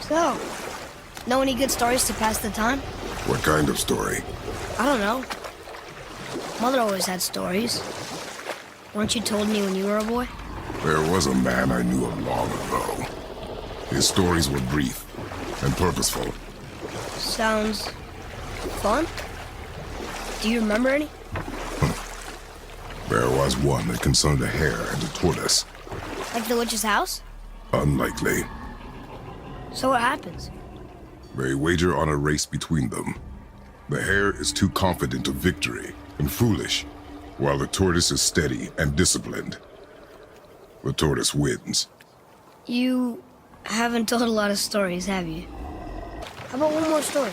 So, know any good stories to pass the time? What kind of story? I don't know. Mother always had stories. Weren't you told any when you were a boy? There was a man I knew of long ago. His stories were brief and purposeful. Sounds fun. Do you remember any? There was one that concerned a hare and a tortoise. Like the witch's house? Unlikely. So what happens? They wager on a race between them. The hare is too confident of victory and foolish, while the tortoise is steady and disciplined. The tortoise wins. You haven't told a lot of stories, have you? How about one more story?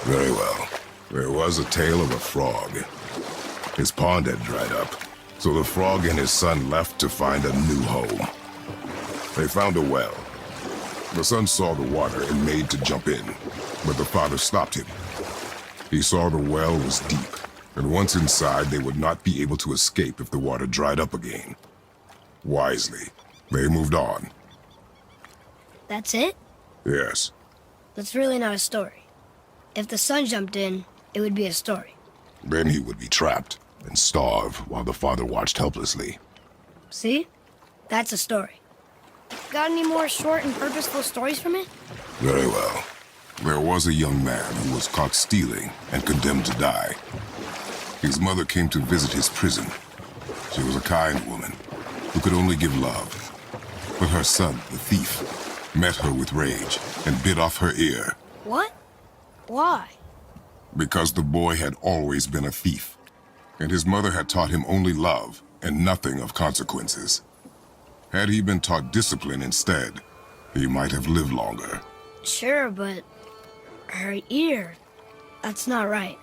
Very well. There was a tale of a frog. His pond had dried up, so the frog and his son left to find a new home. They found a well. The son saw the water and made to jump in, but the father stopped him. He saw the well was deep, and once inside, they would not be able to escape if the water dried up again. Wisely, they moved on. That's it? Yes. That's really not a story. If the son jumped in, it would be a story. Then he would be trapped and starve while the father watched helplessly. See? That's a story. Got any more short and purposeful stories for me? Very well. There was a young man who was caught stealing and condemned to die. His mother came to visit his prison. She was a kind woman who could only give love. But her son, the thief, met her with rage and bit off her ear. What? Why? Because the boy had always been a thief, and his mother had taught him only love and nothing of consequences. Had he been taught discipline instead, he might have lived longer. Sure, but her ear, that's not right.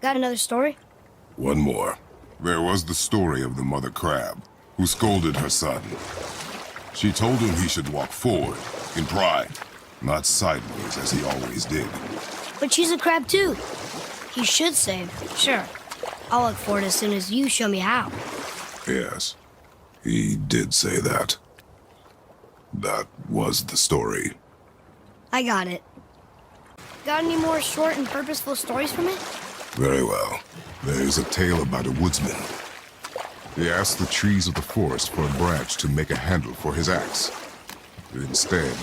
Got another story? One more. There was the story of the mother crab, who scolded her son. She told him he should walk forward, in pride, not sideways as he always did. But she's a crab too. He should save. Sure. I'll look for it as soon as you show me how. Yes, he did say that. That was the story. I got it. Got any more short and purposeful stories for me? Very well. There's a tale about a woodsman. He asked the trees of the forest for a branch to make a handle for his axe. Instead,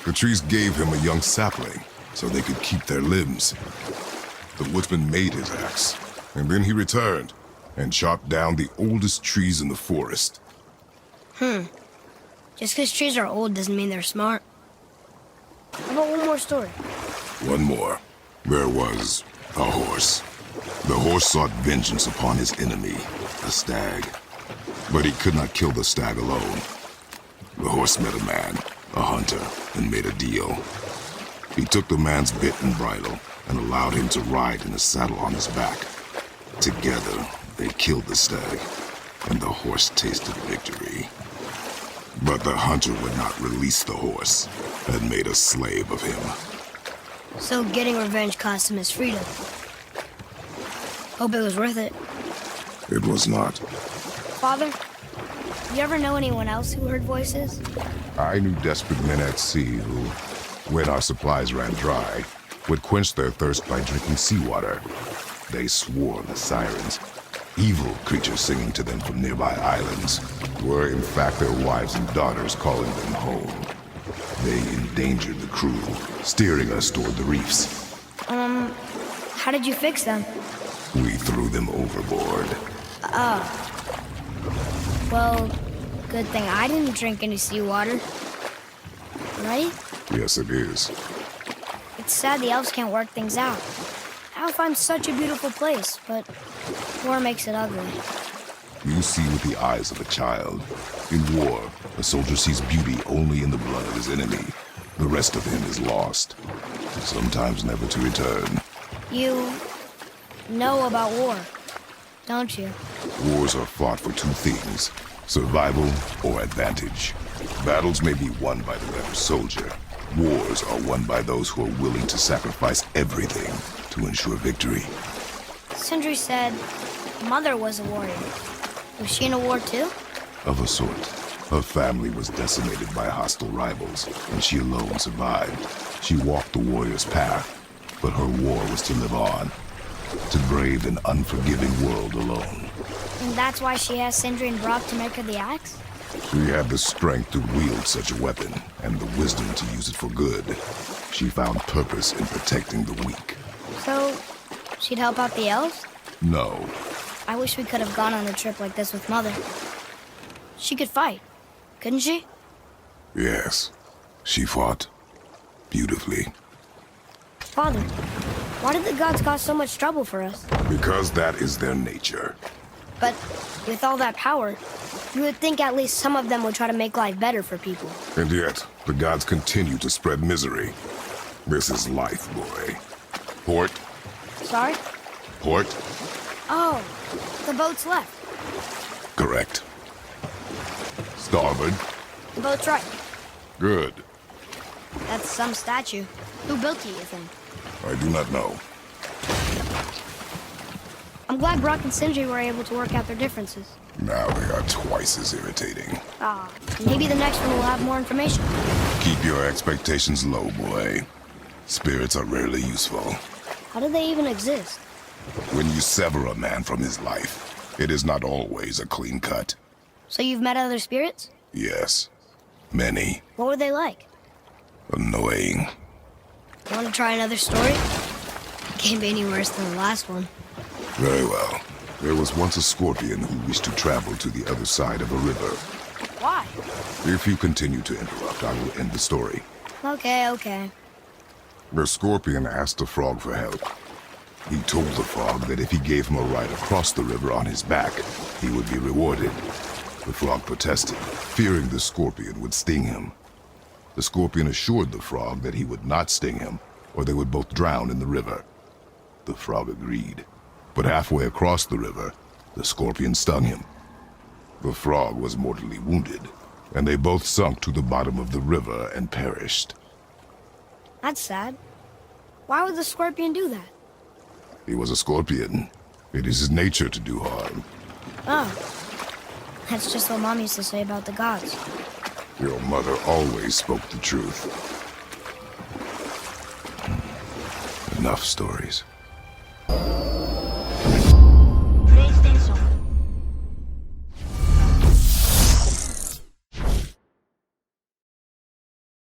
the trees gave him a young sapling so they could keep their limbs. The woodsman made his axe, and then he returned and chopped down the oldest trees in the forest. Just because trees are old doesn't mean they're smart. How about one more story? One more. There was a horse. The horse sought vengeance upon his enemy, a stag. But he could not kill the stag alone. The horse met a man, a hunter, and made a deal. He took the man's bit and bridle and allowed him to ride in a saddle on his back. Together, they killed the stag, and the horse tasted victory. But the hunter would not release the horse and made a slave of him. So getting revenge cost him his freedom. Hope it was worth it. It was not. Father, you ever know anyone else who heard voices? I knew desperate men at sea who, when our supplies ran dry, would quench their thirst by drinking seawater. They swore the sirens, evil creatures singing to them from nearby islands, were in fact their wives and daughters calling them home. They endangered the crew, steering us toward the reefs. How did you fix them? We threw them overboard. Well, good thing I didn't drink any seawater. Right? Yes, it is. It's sad the elves can't work things out. Alfheim's such a beautiful place, but war makes it ugly. You see with the eyes of a child. In war, a soldier sees beauty only in the blood of his enemy. The rest of him is lost, sometimes never to return. You know about war, don't you? Wars are fought for two things, survival or advantage. Battles may be won by the better soldier. Wars are won by those who are willing to sacrifice everything to ensure victory. Sindri said Mother was a warrior. Was she in a war too? Of a sort. Her family was decimated by hostile rivals, and she alone survived. She walked the warrior's path, but her war was to live on, to brave an unforgiving world alone. And that's why she asked Sindri and Brock to make her the axe? She had the strength to wield such a weapon, and the wisdom to use it for good. She found purpose in protecting the weak. So, she'd help out the elves? No. I wish we could have gone on a trip like this with Mother. She could fight, couldn't she? Yes. She fought beautifully. Father, why did the gods cause so much trouble for us? Because that is their nature. But with all that power, you would think at least some of them would try to make life better for people. And yet, the gods continue to spread misery. This is life, boy. Port. Sorry? Port? Oh, the boat's left. Correct. Starboard. The boat's right. Good. That's some statue. Who built it, you think? I do not know. I'm glad Brock and Sindri were able to work out their differences. Now they are twice as irritating. Maybe the next one will have more information. Keep your expectations low, boy. Spirits are rarely useful. How do they even exist? When you sever a man from his life, it is not always a clean cut. So you've met other spirits? Yes. Many. What were they like? Annoying. You want to try another story? Can't be any worse than the last one. Very well. There was once a scorpion who wished to travel to the other side of a river. Why? If you continue to interrupt, I will end the story. Okay. The scorpion asked the frog for help. He told the frog that if he gave him a ride across the river on his back, he would be rewarded. The frog protested, fearing the scorpion would sting him. The scorpion assured the frog that he would not sting him, or they would both drown in the river. The frog agreed, but halfway across the river, the scorpion stung him. The frog was mortally wounded, and they both sunk to the bottom of the river and perished. That's sad. Why would the scorpion do that? He was a scorpion. It is his nature to do harm. Oh. That's just what Mom used to say about the gods. Your mother always spoke the truth. Enough stories.